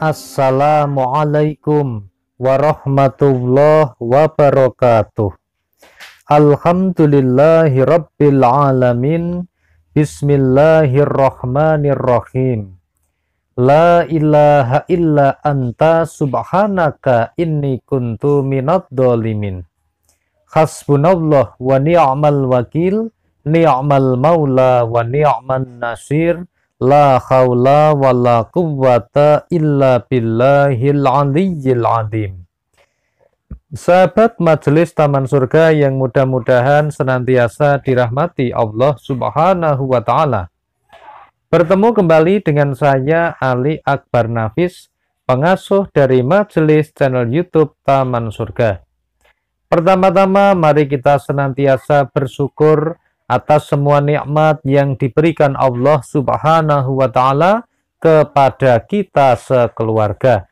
Assalamualaikum warahmatullahi wabarakatuh. Alhamdulillahi rabbil alamin. Bismillahirrahmanirrahim. La ilaha illa anta subhanaka inni kuntu minadh dhalimin. Hasbunallah wa ni'mal wakil, ni'mal maula wa ni'man nasir. La haula wa la quwwata illa billahil aliyyil azim. Sahabat majelis Taman Surga yang mudah-mudahan senantiasa dirahmati Allah Subhanahu wa Ta'ala. Bertemu kembali dengan saya Ali Akbar Nafis, pengasuh dari majelis channel YouTube Taman Surga. Pertama-tama mari kita senantiasa bersyukur atas semua nikmat yang diberikan Allah Subhanahu wa Ta'ala kepada kita sekeluarga,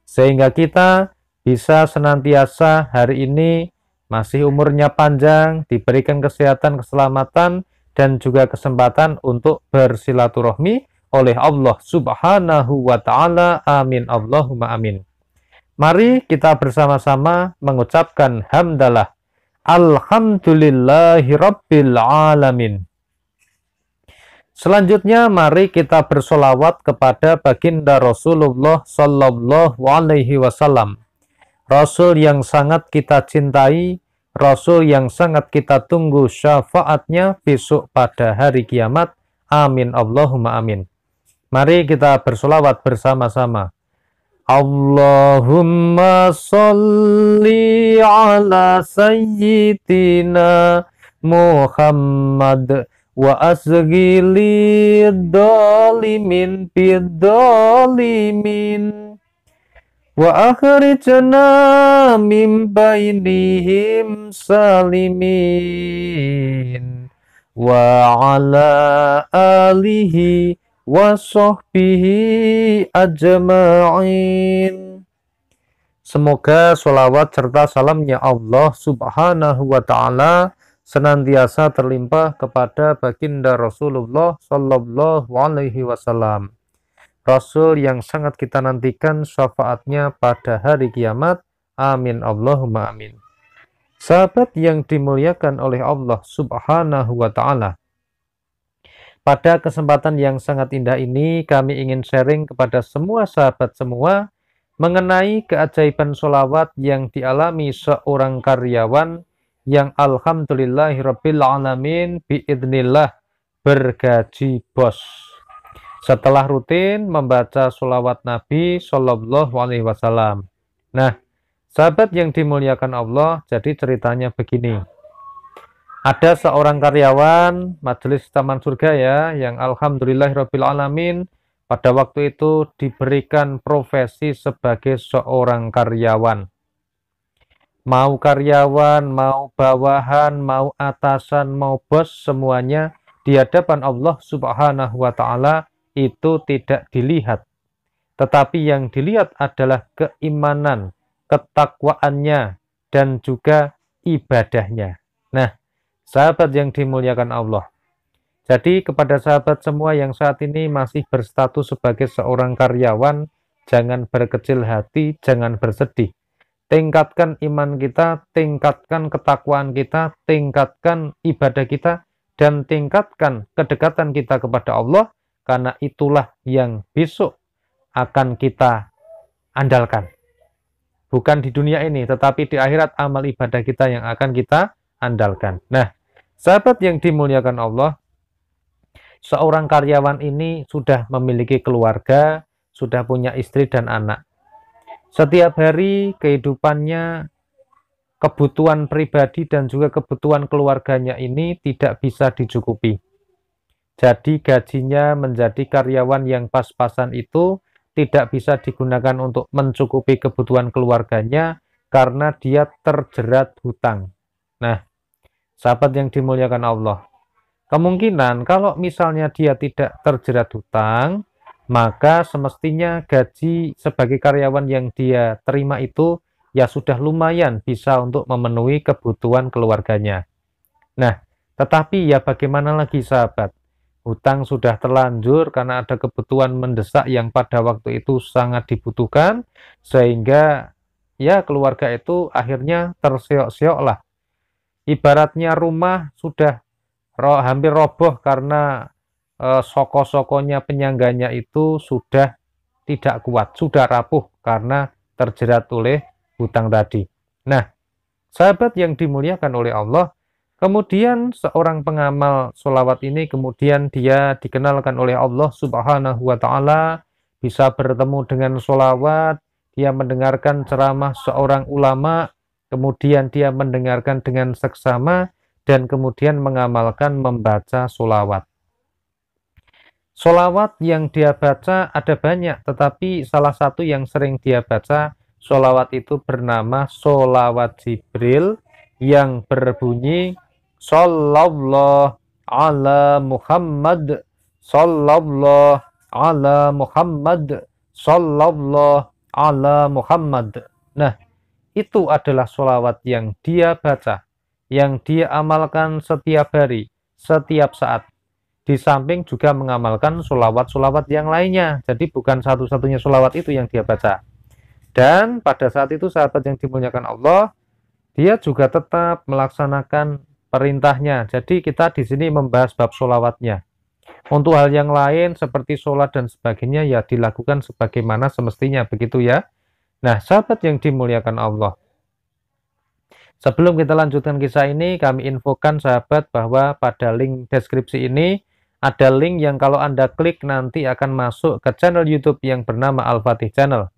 sehingga kita bisa senantiasa hari ini masih umurnya panjang, diberikan kesehatan, keselamatan, dan juga kesempatan untuk bersilaturahmi oleh Allah Subhanahu wa Ta'ala. Amin Allahumma amin. Mari kita bersama-sama mengucapkan hamdalah Alhamdulillahi rabbil alamin. Selanjutnya mari kita bersolawat kepada baginda Rasulullah Sallallahu Alaihi Wasallam, Rasul yang sangat kita cintai, Rasul yang sangat kita tunggu syafaatnya besok pada hari kiamat. Amin Allahumma amin. Mari kita bersolawat bersama-sama. Allahumma sholli ala sayyidina Muhammad wa asghili dhalimin bidzalimin wa akhrijna min bainihim salimin wa ala alihi wa sahbihi ajma'in. Semoga sholawat serta salamnya Allah Subhanahu wa Ta'ala senantiasa terlimpah kepada baginda Rasulullah Sallallahu Alaihi Wasallam, Rasul yang sangat kita nantikan syafaatnya pada hari kiamat. Amin Allahumma amin. Sahabat yang dimuliakan oleh Allah Subhanahu wa Ta'ala, pada kesempatan yang sangat indah ini kami ingin sharing kepada semua sahabat semua mengenai keajaiban sholawat yang dialami seorang karyawan yang alhamdulillahirabbil alamin biidznillah bergaji bos setelah rutin membaca sholawat Nabi Shallallahu Alaihi Wasallam. Nah, sahabat yang dimuliakan Allah, jadi ceritanya begini. Ada seorang karyawan majelis Taman Surga ya, yang alhamdulillahirabbil alamin pada waktu itu diberikan profesi sebagai seorang karyawan. Mau karyawan, mau bawahan, mau atasan, mau bos, semuanya di hadapan Allah Subhanahu wa Ta'ala itu tidak dilihat. Tetapi yang dilihat adalah keimanan, ketakwaannya, dan juga ibadahnya. Nah, sahabat yang dimuliakan Allah, jadi kepada sahabat semua yang saat ini masih berstatus sebagai seorang karyawan, jangan berkecil hati, jangan bersedih. Tingkatkan iman kita, tingkatkan ketakwaan kita, tingkatkan ibadah kita, dan tingkatkan kedekatan kita kepada Allah, karena itulah yang besok akan kita andalkan. Bukan di dunia ini, tetapi di akhirat amal ibadah kita yang akan kita andalkan. Nah, sahabat yang dimuliakan Allah, seorang karyawan ini sudah memiliki keluarga, sudah punya istri dan anak. Setiap hari kehidupannya, kebutuhan pribadi dan juga kebutuhan keluarganya ini tidak bisa dicukupi. Jadi gajinya menjadi karyawan yang pas-pasan itu tidak bisa digunakan untuk mencukupi kebutuhan keluarganya karena dia terjerat hutang. Nah, sahabat yang dimuliakan Allah, kemungkinan kalau misalnya dia tidak terjerat hutang, maka semestinya gaji sebagai karyawan yang dia terima itu ya sudah lumayan bisa untuk memenuhi kebutuhan keluarganya. Nah, tetapi ya bagaimana lagi sahabat? hutang sudah terlanjur karena ada kebutuhan mendesak yang pada waktu itu sangat dibutuhkan, sehingga ya keluarga itu akhirnya terseok-seok lah. Ibaratnya rumah sudah hampir roboh karena soko-sokonya penyangganya itu sudah tidak kuat, sudah rapuh karena terjerat oleh hutang tadi. Nah, sahabat yang dimuliakan oleh Allah, kemudian seorang pengamal sholawat ini kemudian dia dikenalkan oleh Allah Subhanahu wa Ta'ala, bisa bertemu dengan sholawat, dia mendengarkan ceramah seorang ulama, kemudian dia mendengarkan dengan seksama, dan kemudian mengamalkan membaca sholawat. Sholawat yang dia baca ada banyak, tetapi salah satu yang sering dia baca, sholawat itu bernama sholawat Jibril yang berbunyi Sallallahu ala Muhammad, Sallallahu ala Muhammad, Sallallahu ala Muhammad. Nah, itu adalah sholawat yang dia baca, yang dia amalkan setiap hari, setiap saat. Di samping juga mengamalkan sholawat-sholawat yang lainnya. Jadi bukan satu-satunya sholawat itu yang dia baca. Dan pada saat itu sahabat yang dimuliakan Allah, dia juga tetap melaksanakan perintahnya. Jadi kita di sini membahas bab sholawatnya. Untuk hal yang lain seperti sholat dan sebagainya ya dilakukan sebagaimana semestinya, begitu ya. Nah, sahabat yang dimuliakan Allah, sebelum kita lanjutkan kisah ini, kami infokan sahabat bahwa pada link deskripsi ini ada link yang kalau Anda klik nanti akan masuk ke channel YouTube yang bernama Al-Fatih Channel.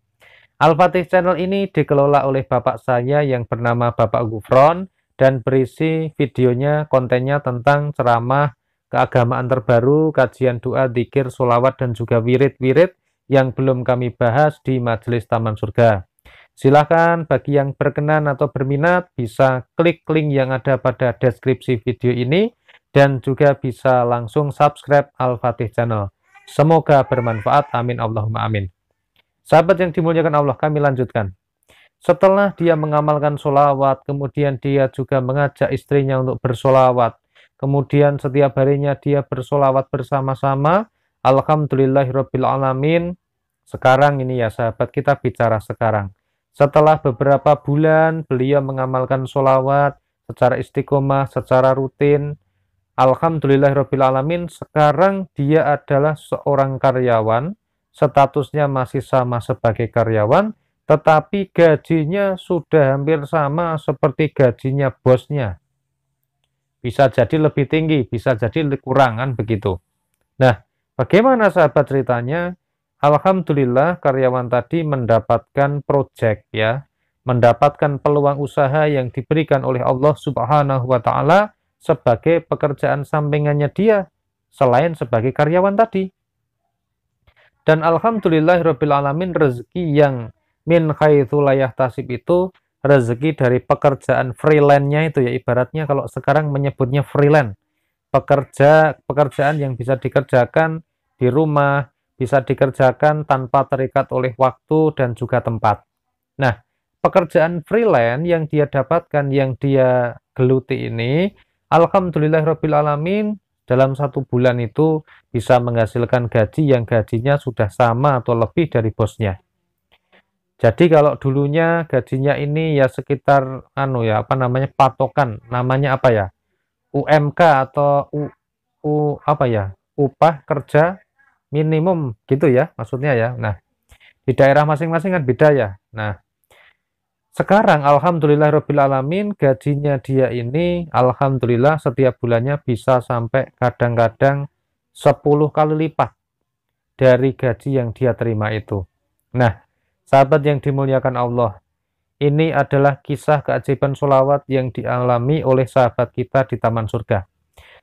Al-Fatih Channel ini dikelola oleh bapak saya yang bernama Bapak Gufron dan berisi videonya, kontennya tentang ceramah, keagamaan terbaru, kajian doa, dzikir, sholawat, dan juga wirid-wirid yang belum kami bahas di Majelis Taman Surga. Silahkan bagi yang berkenan atau berminat bisa klik link yang ada pada deskripsi video ini dan juga bisa langsung subscribe Al-Fatih Channel. Semoga bermanfaat. Amin Allahumma amin. Sahabat yang dimuliakan Allah, kami lanjutkan. Setelah dia mengamalkan sholawat, kemudian dia juga mengajak istrinya untuk bersolawat. Kemudian setiap harinya dia bersolawat bersama-sama. Alhamdulillahirrabbilalamin. Sekarang ini ya sahabat, kita bicara sekarang. Setelah beberapa bulan beliau mengamalkan sholawat secara istiqomah, secara rutin. Alhamdulillahirrabbilalamin, sekarang dia adalah seorang karyawan, statusnya masih sama sebagai karyawan, tetapi gajinya sudah hampir sama seperti gajinya bosnya. Bisa jadi lebih tinggi, bisa jadi kurangan begitu. Nah, bagaimana sahabat ceritanya? Alhamdulillah karyawan tadi mendapatkan proyek ya, mendapatkan peluang usaha yang diberikan oleh Allah Subhanahu wa Ta'ala sebagai pekerjaan sampingannya dia selain sebagai karyawan tadi. Dan alhamdulillahirrabbilalamin, rezeki yang min haitsu la yahtasib itu rezeki dari pekerjaan freelance-nya itu ya, ibaratnya kalau sekarang menyebutnya freelance. Pekerjaan yang bisa dikerjakan di rumah, bisa dikerjakan tanpa terikat oleh waktu dan juga tempat. Nah, pekerjaan freelance yang dia dapatkan, yang dia geluti ini, alhamdulillahirrabbilalamin, dalam 1 bulan itu bisa menghasilkan gaji yang gajinya sudah sama atau lebih dari bosnya. Jadi kalau dulunya gajinya ini ya sekitar patokan, namanya apa ya? UMK atau upah kerja minimum gitu ya maksudnya ya. Nah, di daerah masing-masing kan beda ya. Nah, sekarang alhamdulillahirrabbilalamin gajinya dia ini alhamdulillah setiap bulannya bisa sampai kadang-kadang 10 kali lipat dari gaji yang dia terima itu. Nah, sahabat yang dimuliakan Allah, ini adalah kisah keajaiban sholawat yang dialami oleh sahabat kita di Taman Surga.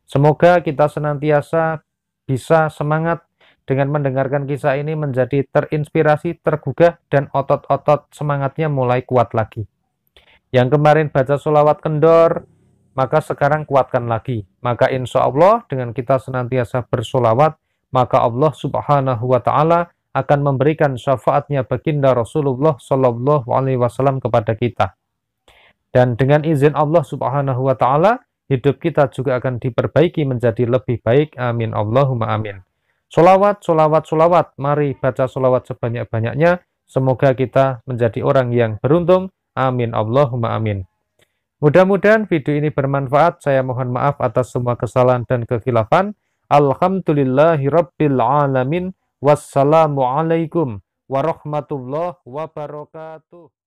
Semoga kita senantiasa bisa semangat dengan mendengarkan kisah ini, menjadi terinspirasi, tergugah, dan otot-otot semangatnya mulai kuat lagi. Yang kemarin baca sholawat kendor, maka sekarang kuatkan lagi. Maka insya Allah dengan kita senantiasa bersolawat, maka Allah Subhanahu wa Ta'ala akan memberikan syafaatnya baginda Rasulullah Shallallahu Alaihi Wasallam kepada kita. Dan dengan izin Allah Subhanahu wa Ta'ala, hidup kita juga akan diperbaiki menjadi lebih baik. Amin Allahumma amin. Solawat, solawat, solawat. Mari baca solawat sebanyak-banyaknya. Semoga kita menjadi orang yang beruntung. Amin Allahumma amin. Mudah-mudahan video ini bermanfaat. Saya mohon maaf atas semua kesalahan dan kekhilafan. Alhamdulillahirabbil alamin. Wassalamualaikum warahmatullahi wabarakatuh.